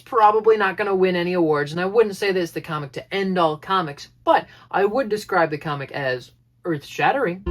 probably not going to win any awards, and I wouldn't say that it's the comic to end all comics, but I would describe the comic as earth-shattering.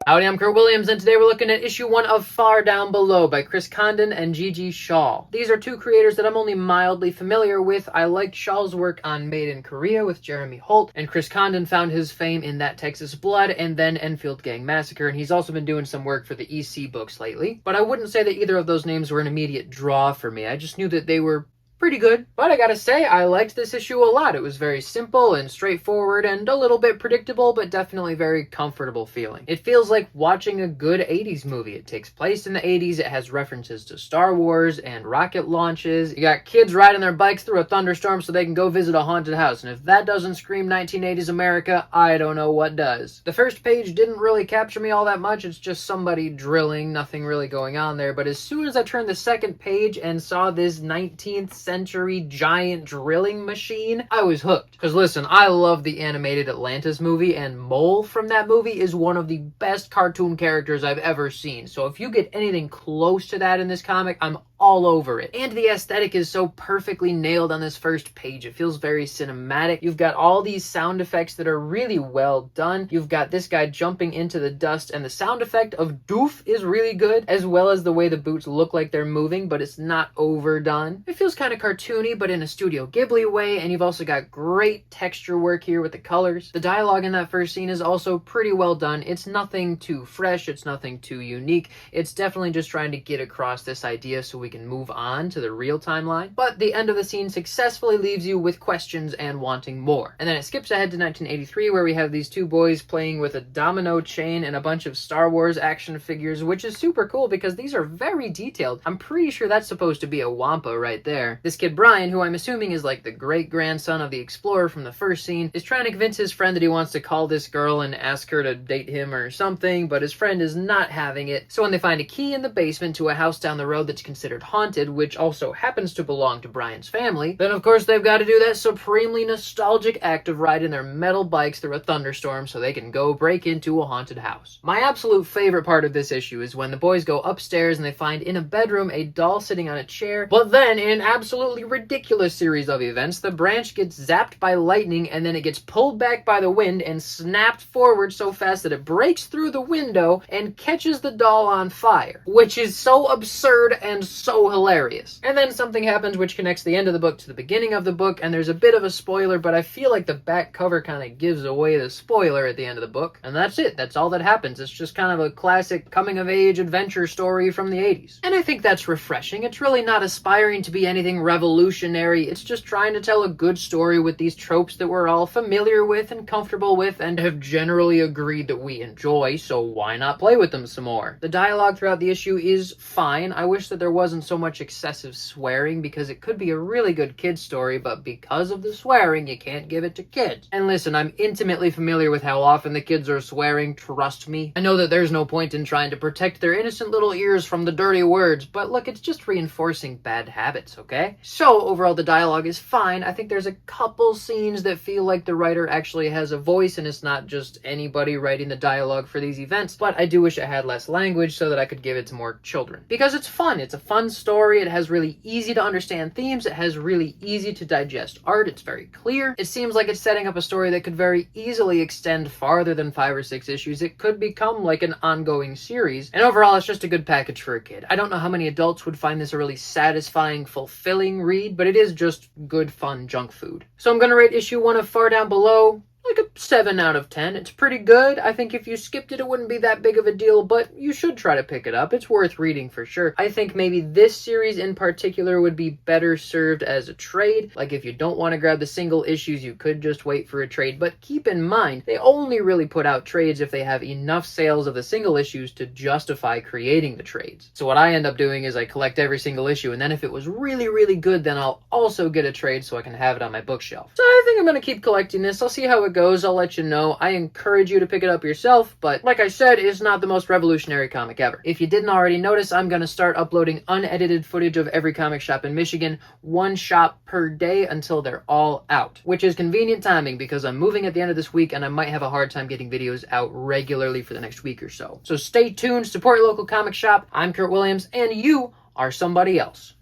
Howdy, I'm Kurt Williams, and today we're looking at issue 1 of Far Down Below by Condon and Gegê Schall. These are two creators that I'm only mildly familiar with. I liked Schall's work on Made in Korea with Jeremy Holt, and Condon found his fame in That Texas Blood and then Enfield Gang Massacre, and he's also been doing some work for the EC books lately. But I wouldn't say that either of those names were an immediate draw for me. I just knew that they were pretty good. But I gotta say, I liked this issue a lot. It was very simple and straightforward and a little bit predictable, but definitely very comfortable feeling. It feels like watching a good 80s movie. It takes place in the 80s. It has references to Star Wars and rocket launches. You got kids riding their bikes through a thunderstorm so they can go visit a haunted house. And if that doesn't scream 1980s America, I don't know what does. The first page didn't really capture me all that much. It's just somebody drilling, nothing really going on there. But as soon as I turned the second page and saw this 19th century giant drilling machine, I was hooked. Because listen, I love the animated Atlantis movie, and Mole from that movie is one of the best cartoon characters I've ever seen. So if you get anything close to that in this comic, I'm all over it. And the aesthetic is so perfectly nailed on this first page. It feels very cinematic. You've got all these sound effects that are really well done. You've got this guy jumping into the dust, and the sound effect of doof is really good, as well as the way the boots look like they're moving, but it's not overdone. It feels kind of cartoony, but in a Studio Ghibli way, and you've also got great texture work here with the colors. The dialogue in that first scene is also pretty well done. It's nothing too fresh, it's nothing too unique. It's definitely just trying to get across this idea so we can move on to the real timeline. But the end of the scene successfully leaves you with questions and wanting more. And then it skips ahead to 1983, where we have these two boys playing with a domino chain and a bunch of Star Wars action figures, which is super cool because these are very detailed. I'm pretty sure that's supposed to be a Wampa right there. This kid Brian, who I'm assuming is like the great-grandson of the explorer from the first scene, is trying to convince his friend that he wants to call this girl and ask her to date him or something, but his friend is not having it. So when they find a key in the basement to a house down the road that's considered haunted, which also happens to belong to Brian's family, then of course they've got to do that supremely nostalgic act of riding their metal bikes through a thunderstorm so they can go break into a haunted house. My absolute favorite part of this issue is when the boys go upstairs and they find in a bedroom a doll sitting on a chair, but then in an absolutely ridiculous series of events, the branch gets zapped by lightning and then it gets pulled back by the wind and snapped forward so fast that it breaks through the window and catches the doll on fire, which is so absurd and so hilarious. And then something happens which connects the end of the book to the beginning of the book, and there's a bit of a spoiler, but I feel like the back cover kind of gives away the spoiler at the end of the book. And that's it. That's all that happens. It's just kind of a classic coming-of-age adventure story from the 80s. And I think that's refreshing. It's really not aspiring to be anything revolutionary. It's just trying to tell a good story with these tropes that we're all familiar with and comfortable with and have generally agreed that we enjoy, so why not play with them some more? The dialogue throughout the issue is fine. I wish that there wasn't so much excessive swearing because it could be a really good kid's story, but because of the swearing, you can't give it to kids. And listen, I'm intimately familiar with how often the kids are swearing, trust me. I know that there's no point in trying to protect their innocent little ears from the dirty words, but look, it's just reinforcing bad habits, okay? So overall, the dialogue is fine. I think there's a couple scenes that feel like the writer actually has a voice and it's not just anybody writing the dialogue for these events, but I do wish it had less language so that I could give it to more children. Because it's fun. It's a fun story. It has really easy to understand themes. It has really easy to digest art. It's very clear. It seems like it's setting up a story that could very easily extend farther than 5 or 6 issues. It could become like an ongoing series. And overall, it's just a good package for a kid. I don't know how many adults would find this a really satisfying, fulfilling read, but it is just good, fun junk food. So I'm going to rate issue 1 of Far Down Below like a 7 out of 10. It's pretty good. I think if you skipped it, it wouldn't be that big of a deal, but you should try to pick it up. It's worth reading for sure. I think maybe this series in particular would be better served as a trade. Like if you don't want to grab the single issues, you could just wait for a trade, but keep in mind, they only really put out trades if they have enough sales of the single issues to justify creating the trades. So what I end up doing is I collect every single issue, and then if it was really, really good, then I'll also get a trade so I can have it on my bookshelf. So I think I'm going to keep collecting this. I'll see how it goes. goes, I'll let you know. I encourage you to pick it up yourself, but like I said, it's not the most revolutionary comic ever. If you didn't already notice, I'm going to start uploading unedited footage of every comic shop in Michigan, one shop per day until they're all out, which is convenient timing because I'm moving at the end of this week and I might have a hard time getting videos out regularly for the next week or so. So stay tuned, support your local comic shop. I'm Kurt Williams, and you are somebody else.